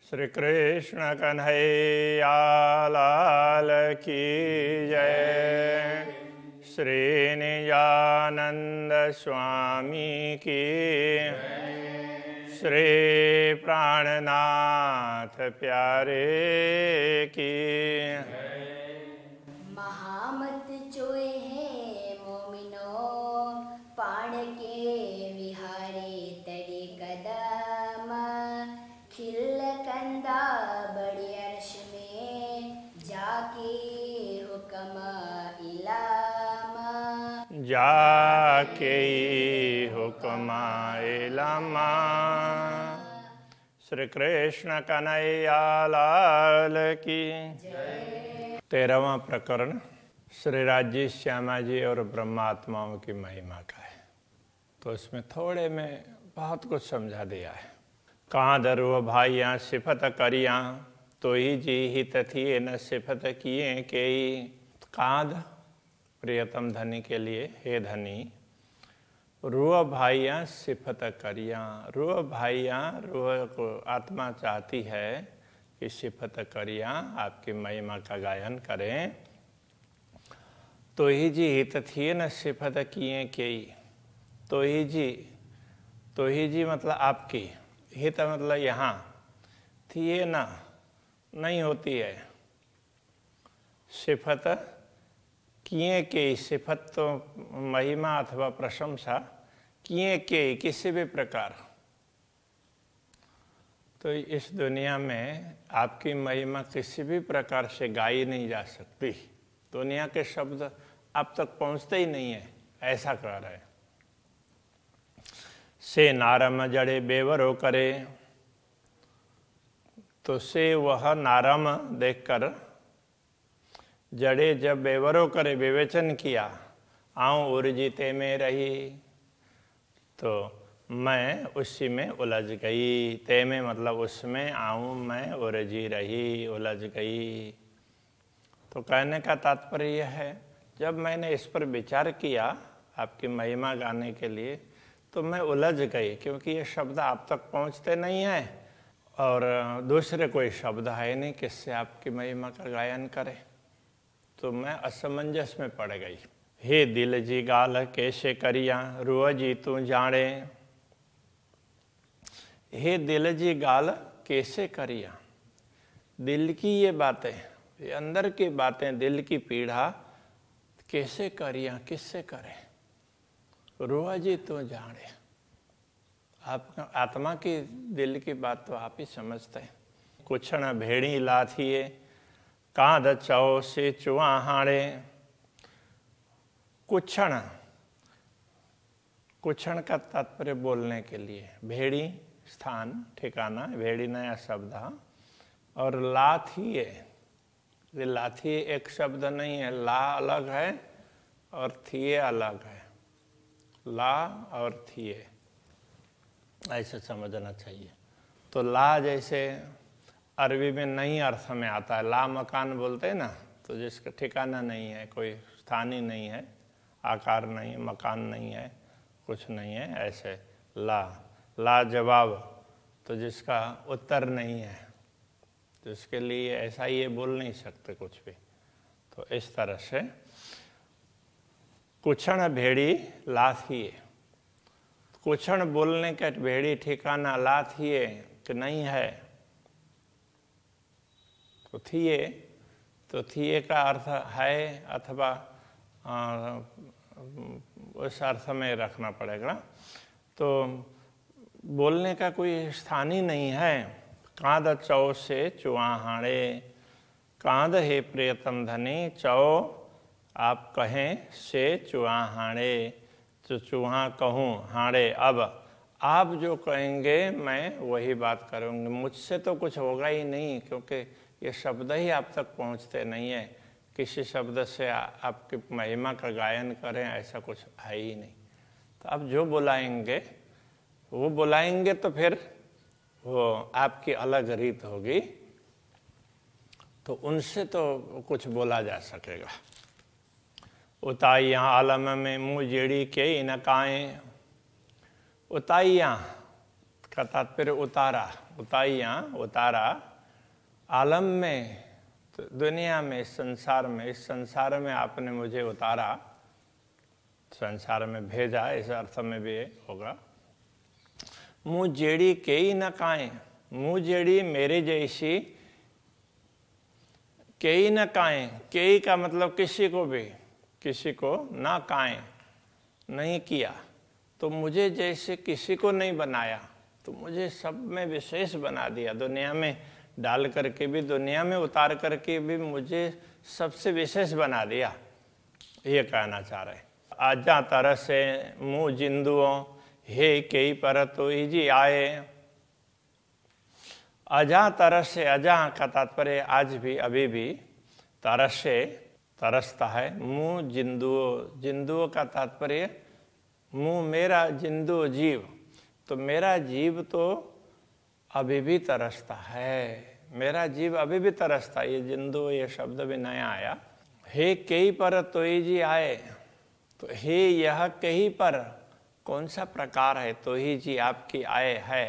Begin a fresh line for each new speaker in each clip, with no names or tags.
श्री कृष्ण कन्हैया लाल की जय। श्री निजानंद स्वामी की, श्री प्राणनाथ प्यारे की।
महामत चोए हैं मोमिनो, पाण के विहारे तरे कदम। खिल कंदा बड़े अर्श में, जाके हुक्म इलामा।
जाके हुक्म इलामा। श्री कृष्ण कन्हैया लाल की जय। 13वां प्रकरण श्री राज्य श्यामा जी और ब्रह्मात्माओं की महिमा का है। तो इसमें थोड़े में बहुत कुछ समझा दिया है। कहाँ दरुआ भाइयाँ सिफत करियाँ, तो ही जी हित थिए न सिफत किए के। कांध प्रियतम धनी के लिए, हे धनी रुआ भाइयाँ सिफत करियाँ। रुआ भाइयाँ, रुआ को आत्मा चाहती है कि सिफत करियाँ आपकी महिमा का गायन करें। तो ही जी हित थिए न सिफत किए के। तो ही जी मतलब आपकी, हित मतलब यहाँ, थिए न नहीं होती है, सिफत किए के। सिफत तो महिमा अथवा प्रशंसा, किए के किसी भी प्रकार। तो इस दुनिया में आपकी महिमा किसी भी प्रकार से गाई नहीं जा सकती। दुनिया के शब्द आप तक पहुंचते ही नहीं है, ऐसा कह रहे हैं। से नारम जड़े बेवरो करे, तो से वह नारम देखकर जड़े जब बेवरो करे, विवेचन किया, आऊं उर्जिते में रही, तो मैं उसी में उलझ गई। ते में मतलब उसमें, आऊं मैं उलझी रही, उलझ गई। तो कहने का तात्पर्य यह है, जब मैंने इस पर विचार किया आपकी महिमा गाने के लिए, तो मैं उलझ गई, क्योंकि ये शब्द आप तक पहुंचते नहीं हैं और दूसरे कोई शब्द है नहीं किससे आपकी महिमा का गायन करे। तो मैं असमंजस में पड़ गई। हे दिल जी गाल कैसे करिया, रुआ जी तू जाने। हे दिल जी गाल कैसे करिया, दिल की ये बातें, ये अंदर की बातें, दिल की पीड़ा कैसे करिया, किससे करे। रुआ जी तू जाने, आप आत्मा की दिल की बात तो आप ही समझते हैं। कुछण भेड़ी लाथिए, कांध चौ से चुआहाड़े। कुछण, कुछण का तात्पर्य बोलने के लिए, भेड़ी स्थान ठिकाना, भेड़ी नया शब्द है। और लाथिए, ये लाथिए एक शब्द नहीं है, ला अलग है और थिए अलग है। ला और थिए ऐसे समझना चाहिए। तो ला जैसे अरबी में नई अर्थ में आता है, ला मकान बोलते हैं ना, तो जिसका ठिकाना नहीं है, कोई स्थान ही नहीं है, आकार नहीं है, मकान नहीं है, कुछ नहीं है, ऐसे ला। ला जवाब, तो जिसका उत्तर नहीं है, तो इसके लिए ऐसा ही ये बोल नहीं सकते कुछ भी। तो इस तरह से कुछण भेड़ी लाथिए, कुछण बोलने का भेड़ी ठिकाना, लाथिए कि नहीं है, तो थिए, तो थिए का अर्थ है अथवा उस अर्थ में रखना पड़ेगा। तो बोलने का कोई स्थान ही नहीं है। कांध चौ से चुआहाड़े, कांध हे प्रियतम धनी, चौ आप कहें, से चुआहाड़े, तो चूहा कहूँ, हाड़े अब आप जो कहेंगे मैं वही बात करूँगी। मुझसे तो कुछ होगा ही नहीं, क्योंकि ये शब्द ही आप तक पहुँचते नहीं है। किसी शब्द से आपकी महिमा का गायन करें ऐसा कुछ है ही नहीं। तो आप जो बुलाएंगे वो बुलाएंगे, तो फिर वो आपकी अलग रीत होगी, तो उनसे तो कुछ बोला जा सकेगा। उताइयाँ आलम में मुँह जेड़ी के इनकाएँ। उताइयाँ का तात्पर्य उतारा, उताइया, उतारा आलम में, तो दुनिया में, संसार में, इस संसार में आपने मुझे उतारा, संसार में भेजा, इस अर्थ में भी होगा। मुँह जेड़ी कई न काएं, मुँह जेड़ी मेरे जैसी कई न काएं, कई का मतलब किसी को भी, किसी को ना काएं, नहीं किया, तो मुझे जैसे किसी को नहीं बनाया, तो मुझे सब में विशेष बना दिया, दुनिया में डाल करके भी, दुनिया में उतार करके भी मुझे सबसे विशेष बना दिया, ये कहना चाह रहे। आजा तरह से मुँह जिंदुओं हे कई पर तो जी आए। अजा तरह से, अजा का तात्पर्य आज भी, अभी भी, तरह से तरसता है। मुँह जिंदुओं, जिंदुओं का तात्पर्य मुँह मेरा, जिंदु जीव, तो मेरा जीव तो अभी भी तरसता है, मेरा जीव अभी भी तरसता है। ये जिंदु, ये शब्द भी नया आया। हे कहीं पर तो जी आए, तो हे यह कहीं पर कौन सा प्रकार है, तो ही जी आपकी आए है,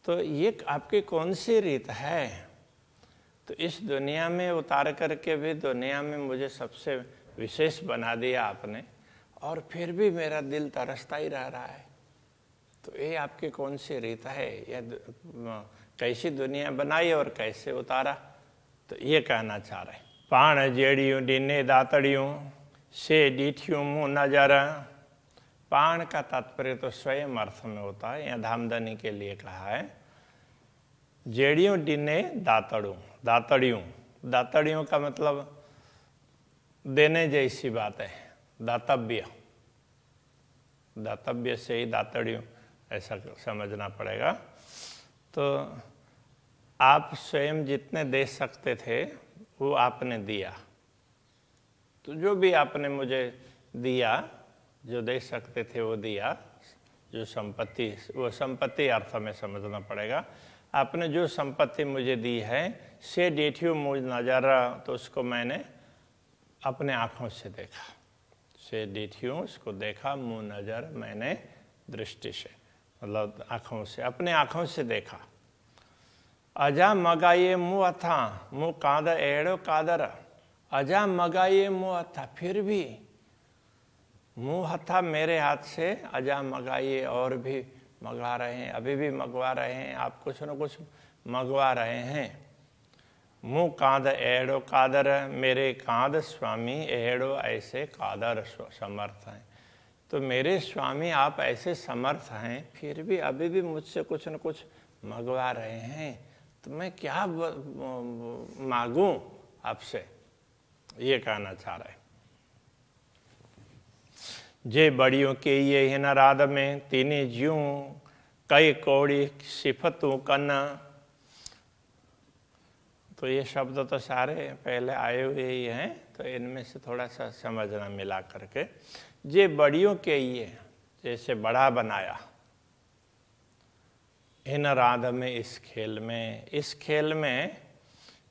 तो ये आपकी कौन सी रीत है। तो इस दुनिया में उतार करके भी दुनिया में मुझे सबसे विशेष बना दिया आपने, और फिर भी मेरा दिल तरसता ही रह रहा है, तो ये आपकी कौन सी रीत है, या कैसी दुनिया बनाई और कैसे उतारा, तो ये कहना चाह रहे। पाण जेड़ियों डीने दातड़ियों से डीठियों मुँह नजर। पाण का तात्पर्य तो स्वयं अर्थ में होता है, यहाँ धामधनी के लिए कहा है। जेड़ियों डीने दातड़ों, दातड़ियों, दातड़ियों का मतलब देने जैसी बात है, दातव्य, दातव्य से ही दातड़ियों, ऐसा समझना पड़ेगा। तो आप स्वयं जितने दे सकते थे वो आपने दिया, तो जो भी आपने मुझे दिया, जो दे सकते थे वो दिया, जो संपत्ति, वो संपत्ति अर्थ में समझना पड़ेगा। आपने जो संपत्ति मुझे दी है, से डेठियों मुझ नजारा, तो उसको मैंने अपने आँखों से देखा, से डेठियों उसको देखा, मुँह नजर मैंने दृष्टि से, मतलब आँखों से, अपने आँखों से देखा। अजा मगाए मुँह था, मुँह कांद एड़ो कादर। अजा मगाए मुँह था, फिर भी मुँह हथा मेरे हाथ से, अजा मगाइए, और भी मंगवा रहे हैं, अभी भी मंगवा रहे हैं, आप कुछ न कुछ मंगवा रहे हैं। मुँह कांद एड़ो कादर, मेरे कांद स्वामी एड़ो ऐसे कादर समर्थ हैं। तो मेरे स्वामी आप ऐसे समर्थ हैं, फिर भी अभी भी मुझसे कुछ न कुछ मंगवा रहे हैं, तो मैं क्या मांगूं आपसे, ये कहना चाह रहे। जे बड़ियों के ये है न राध में, तीनी ज्यूं कई कौड़ी सिफतों कन्ना। तो ये शब्द तो सारे पहले आए हुए ही हैं, तो इनमें से थोड़ा सा समझना मिला करके। जे बड़ियों के ये, जैसे बड़ा बनाया, इन राध में, इस खेल में, इस खेल में,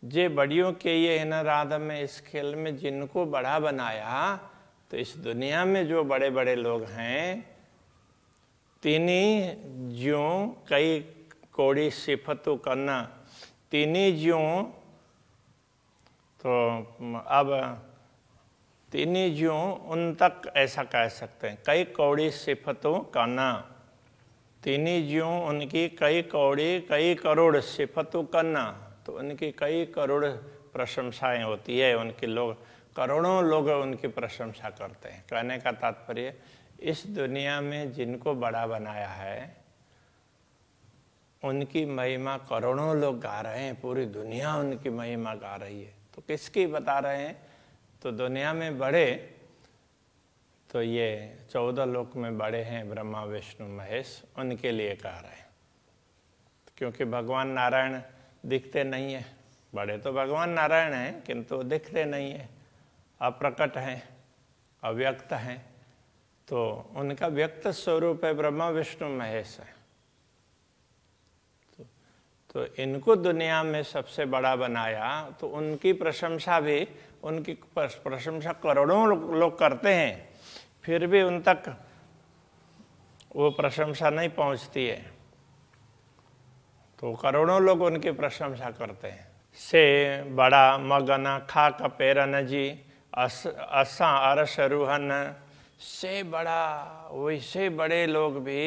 जे बड़ियों के ये इन राध में, इस खेल में जिनको बड़ा बनाया, तो इस दुनिया में जो बड़े बड़े लोग हैं, तीनी ज्यों कई कौड़ी सिफतों करना, तीनी ज्यों, तो अब तीनी ज्यों उन तक ऐसा कह सकते हैं, कई कौड़ी सिफतों करना, तीनी ज्यों उनकी कई कौड़ी, कई करोड़ सिफतों करना, तो उनकी कई करोड़ प्रशंसाएं होती है, उनके लोग, करोड़ों लोग उनकी प्रशंसा करते हैं। कहने का तात्पर्य, इस दुनिया में जिनको बड़ा बनाया है, उनकी महिमा करोड़ों लोग गा रहे हैं, पूरी दुनिया उनकी महिमा गा रही है। तो किसकी बता रहे हैं, तो दुनिया में बड़े, तो ये 14 लोक में बड़े हैं, ब्रह्मा विष्णु महेश, उनके लिए कह रहे हैं। क्योंकि भगवान नारायण दिखते नहीं है, बड़े तो भगवान नारायण हैं, किंतु दिखते नहीं है, अप्रकट हैं, अव्यक्त हैं, तो उनका व्यक्त स्वरूप है ब्रह्मा विष्णु महेश है। तो इनको दुनिया में सबसे बड़ा बनाया, तो उनकी प्रशंसा भी, उनकी प्रशंसा करोड़ों लोग करते हैं, फिर भी उन तक वो प्रशंसा नहीं पहुंचती है। तो करोड़ों लोग उनकी प्रशंसा करते हैं। से बड़ा मगन खाक पेरन जी असा अरस रूहन, से बड़ा वैसे बड़े लोग भी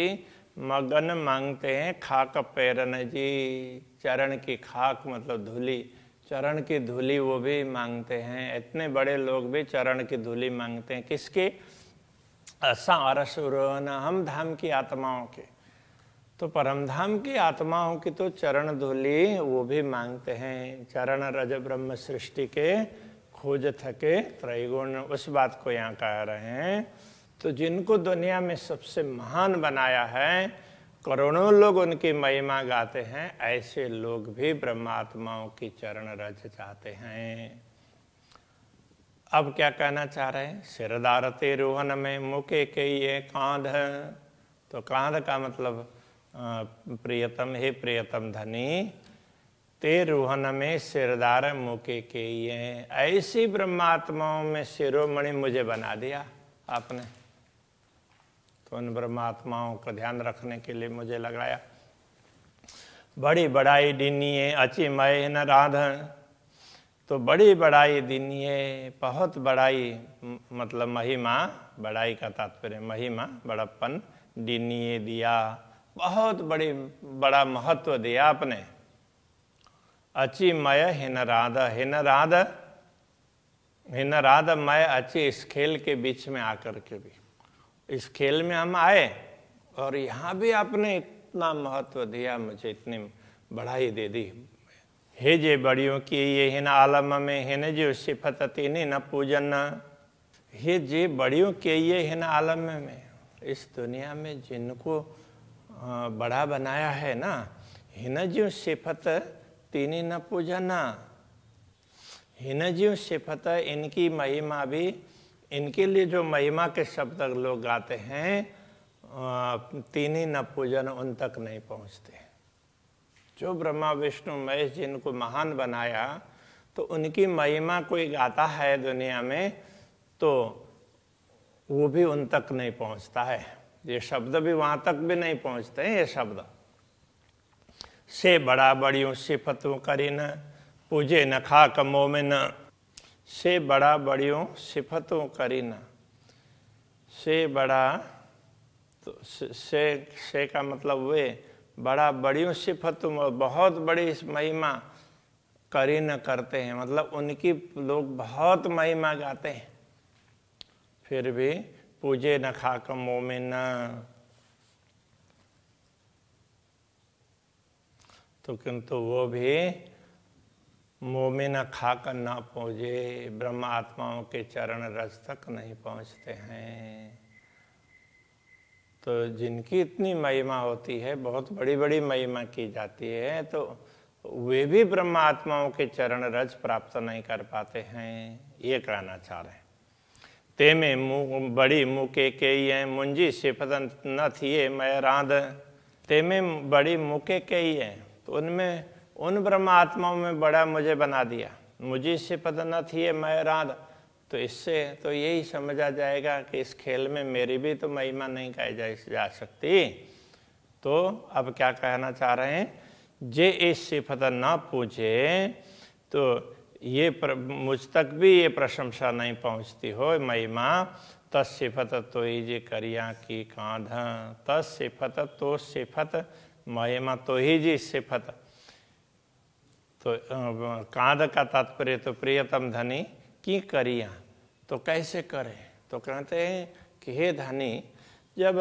मगन मांगते हैं खाक पेरन जी, चरण की खाक मतलब धूली, चरण की धूली वो भी मांगते हैं। इतने बड़े लोग भी चरण की धूली मांगते हैं। किसके? असा अरस रूहन, हम धाम की आत्माओं के। तो परमधाम की आत्माओं की तो चरण धूली वो भी मांगते हैं। चरण रज ब्रह्म सृष्टि के खोज थके त्रैगुण, उस बात को यहाँ कह रहे हैं। तो जिनको दुनिया में सबसे महान बनाया है, करोड़ों लोग उनकी महिमा गाते हैं, ऐसे लोग भी ब्रह्मात्माओं की चरण रज चाहते हैं। अब क्या कहना चाह रहे हैं? सिरदारते रोहन में मुके के ये कांध, तो कांध का मतलब प्रियतम, हे प्रियतम धनी, ते रोहन में सिरदार मुके के ये, ऐसी ब्रह्मात्माओं में शिरोमणि मुझे बना दिया आपने। तो उन ब्रह्मात्माओं का ध्यान रखने के लिए मुझे लगाया। बड़ी बड़ाई दीनिए अची मय न राधन, तो बड़ी बड़ाई दीनिए, बहुत बड़ाई मतलब महिमा, बड़ाई का तात्पर्य महिमा, बड़प्पन, दीनिए दिया, बहुत बड़ा महत्व दिया आपने। अची मय हिन राध, हिन राध, हिन राध मय अची, इस खेल के बीच में आकर के भी, इस खेल में हम आए और यहाँ भी आपने इतना महत्व दिया मुझे, इतनी बढ़ाई दे दी। हे जे बड़ियों की ये हिन आलम में, हिन जो सिफत तीनी न पूजन, हे जे बड़ियों के ये हिन आलम में, इस दुनिया में जिनको बड़ा बनाया है ना, हिन जो सिफत तीनी न पूजन, हिन जो सिफत, इनकी महिमा भी, इनके लिए जो महिमा के शब्द लोग गाते हैं, तीनी न पूजन, उन तक नहीं पहुंचते। जो ब्रह्मा विष्णु महेश जिनको महान बनाया, तो उनकी महिमा कोई गाता है दुनिया में, तो वो भी उन तक नहीं पहुंचता है। ये शब्द भी वहां तक भी नहीं पहुंचते हैं। ये शब्द से बड़ा बड़ियों सिफतों करीन, पूजे न खाक मोमिन, से बड़ा बड़ियों सिफतों करीन, से बड़ा, तो से का मतलब वे बड़ा बड़ियों सिफतों, बहुत बड़ी महिमा करीन करते हैं, मतलब उनकी लोग बहुत महिमा गाते हैं, फिर भी पूजे न खाक मोमिन, तो किंतु वो भी मोमिन खाक न पूजे, ब्रह्म आत्माओं के चरण रज तक नहीं पहुंचते हैं। तो जिनकी इतनी महिमा होती है, बहुत बड़ी बड़ी महिमा की जाती है, तो वे भी ब्रह्म आत्माओं के चरण रज प्राप्त नहीं कर पाते हैं, ये कहना चाह रहे हैं। ते में बड़ी मुके के ये मुंजी सिफत न थिए मैं राध, ते में बड़ी मुके के ये, तो उनमें उन ब्रह्म आत्माओं में बड़ा मुझे बना दिया, मुझे सिफत न थिए मैं राध। तो इससे तो यही समझा जाएगा कि इस खेल में मेरी भी तो महिमा नहीं गाई जा सकती। तो अब क्या कहना चाह रहे हैं? जे इस सिफत न पूछे तो ये मुझ तक भी ये प्रशंसा नहीं पहुंचती हो महिमा, तत्सिफत तो ही जे करिया की कांध, तत्सिफत तो सिफत महिमा तो ही जी सिफत, तो कांध का तात्पर्य तो प्रियतम धनी की करिया, तो कैसे करें? तो कहते हैं कि हे धनी, जब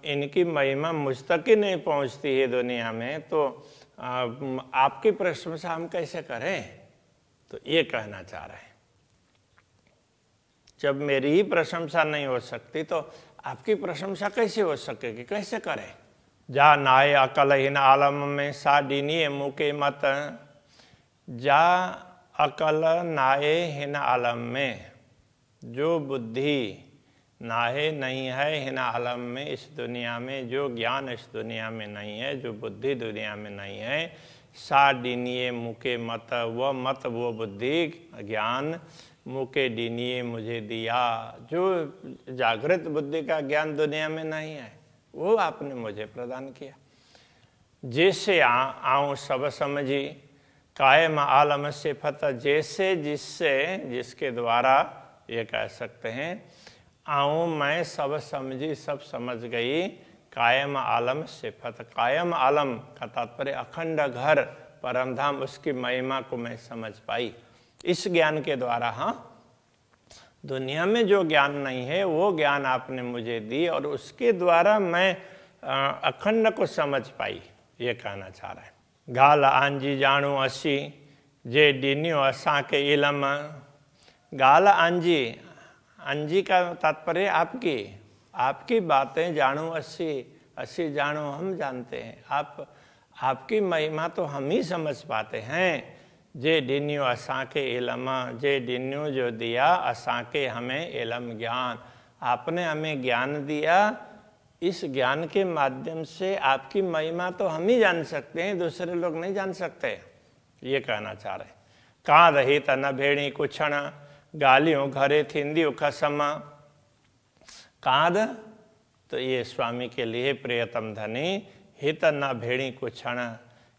इनकी महिमा मुझ तक ही नहीं पहुंचती है दुनिया में, तो आपकी प्रशंसा हम कैसे करें? तो ये कहना चाह रहे हैं, जब मेरी ही प्रशंसा नहीं हो सकती तो आपकी प्रशंसा कैसे हो सकेगी, कैसे करें? जा नाए अकलहीन आलम में सा डीनिए मुके मत, जा अकल नाए हिन आलम में, जो बुद्धि नाहे नहीं है हिन आलम में, इस दुनिया में जो ज्ञान इस दुनिया में नहीं है, जो बुद्धि दुनिया में नहीं है, सा डीनिए मुके मत, वो मत वो बुद्धि ज्ञान मुके डीनिए मुझे दिया, जो जागृत बुद्धि का ज्ञान दुनिया में नहीं है वो आपने मुझे प्रदान किया। जैसे आऊँ सब समझी, कायम आलम से फत, जैसे जिससे जिसके द्वारा ये कह सकते हैं, आऊँ मैं सब समझी सब समझ गई, कायम आलम से फत। कायम आलम का तात्पर्य अखंड घर परमधाम, उसकी महिमा को मैं समझ पाई इस ज्ञान के द्वारा। हाँ, दुनिया में जो ज्ञान नहीं है वो ज्ञान आपने मुझे दी और उसके द्वारा मैं अखंड को समझ पाई, ये कहना चाह रहा है। गाल आंजी जानू असी, जे डिन्यो असा के इलम। गाल आंजी, अंजी का तात्पर्य आपकी बातें जानू असी जानू हम जानते हैं, आपकी महिमा तो हम ही समझ पाते हैं। जे डिन्यो असा के इलम, जे डिन्यो जो दिया असा के हमें इलम ज्ञान, आपने हमें ज्ञान दिया, इस ज्ञान के माध्यम से आपकी महिमा तो हम ही जान सकते हैं, दूसरे लोग नहीं जान सकते, ये कहना चाह रहे। कांध हित न भेड़ी कुछण, गालियों घरे थिंदियों खसमा। कांध तो ये स्वामी के लिए प्रियतम धनी, हित न भेड़ी कुछण।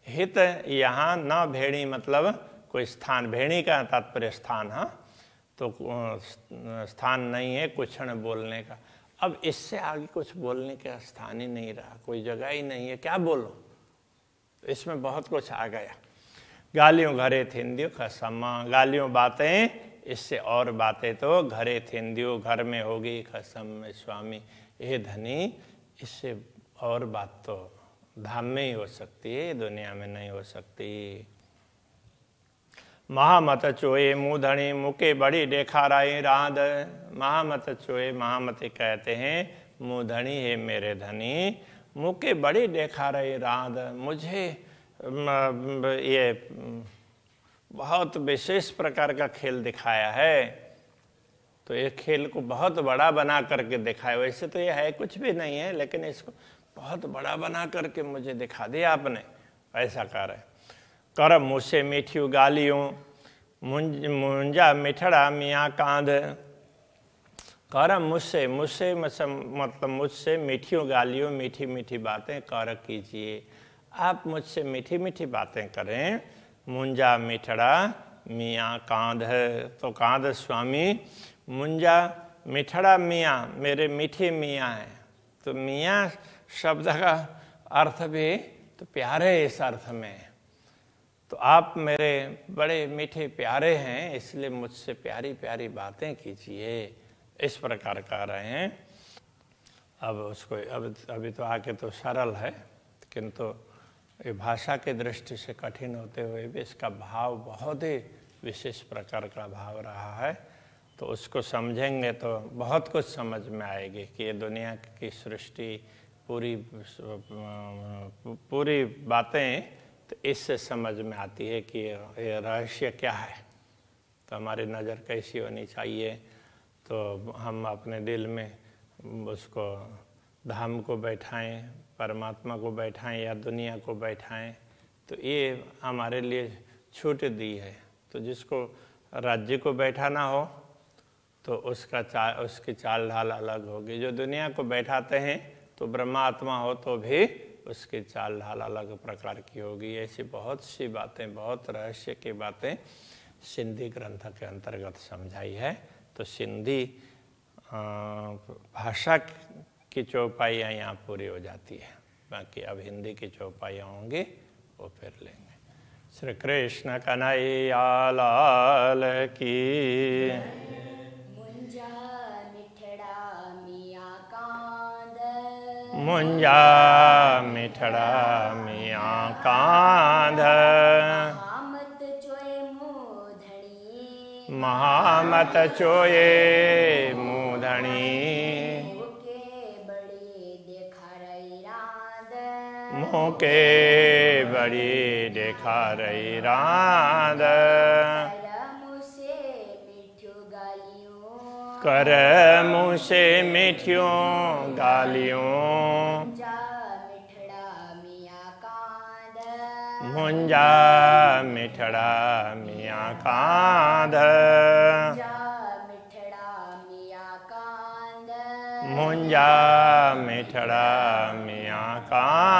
हित यहाँ न भेड़ी मतलब कोई स्थान, भेड़ी का तात्पर्य स्थान। हाँ, तो स्थान नहीं है कुछण बोलने का। अब इससे आगे कुछ बोलने का स्थान ही नहीं रहा, कोई जगह ही नहीं है, क्या बोलो। इसमें बहुत कुछ आ गया। गालियों घरे थिंदियों खसमा, गालियों बातें, इससे और बातें तो घरे थिंदियों घर में होगी, खसम स्वामी ये धनी, इससे और बात तो धाम में ही हो सकती है, दुनिया में नहीं हो सकती। महामत चोए मुधणी, मुके बड़ी देखाराई राध। महामत चोए, महामती कहते हैं मुधणी है मेरे धनी, मुके बड़ी देखा रही राध, मुझे ये बहुत विशेष प्रकार का खेल दिखाया है, तो ये खेल को बहुत बड़ा बना करके दिखाया। वैसे तो ये है कुछ भी नहीं है, लेकिन इसको बहुत बड़ा बना करके मुझे दिखा दिया आपने, ऐसा कह रहे। कर मुझसे मीठी गालियों, मुंजा मिठड़ा मियाँ कांध। कर मुझसे मतलब मुझसे मीठी गालियों, मीठी मीठी बातें कर कीजिए, आप मुझसे मीठी मीठी बातें करें। मुंजा मिठड़ा मियाँ कांध, तो कांध स्वामी, मुंजा मिठड़ा मियाँ मेरे मीठे मियाँ हैं। तो मियाँ शब्द का अर्थ भी तो प्यारे, इस अर्थ में तो आप मेरे बड़े मीठे प्यारे हैं, इसलिए मुझसे प्यारी प्यारी बातें कीजिए, इस प्रकार कह रहे हैं। अब उसको अभी तो आके तो सरल है, किंतु ये भाषा की दृष्टि से कठिन होते हुए भी इसका भाव बहुत ही विशेष प्रकार का भाव रहा है। तो उसको समझेंगे तो बहुत कुछ समझ में आएगी कि ये दुनिया की सृष्टि पूरी बातें तो इससे समझ में आती है कि ये रहस्य क्या है। तो हमारी नज़र कैसी होनी चाहिए, तो हम अपने दिल में उसको धाम को बैठाएं, परमात्मा को बैठाएं या दुनिया को बैठाएं, तो ये हमारे लिए छूट दी है। तो जिसको राज्य को बैठाना हो तो उसकी चाल ढाल अलग होगी। जो दुनिया को बैठाते हैं तो ब्रह्मात्मा हो तो भी उसकी चाल ढाल अलग प्रकार की होगी। ऐसी बहुत सी बातें, बहुत रहस्य की बातें सिंधी ग्रंथ के अंतर्गत समझाई है। तो सिंधी भाषा की चौपाइयाँ यहाँ पूरी हो जाती है, बाकी अब हिंदी की चौपाइयाँ होंगी वो फिर लेंगे। श्री कृष्ण कन्हैया लाल की। मुंजा मिठड़ा मियाँ कांध, महामत चोए मूधणी, मुके बड़ी देखा रही राध, कर मुँह से मीठियों गालियों, मुंजा मिठड़ा मियाँ कांध, मुंजा मिठड़ा मियाँ कांध।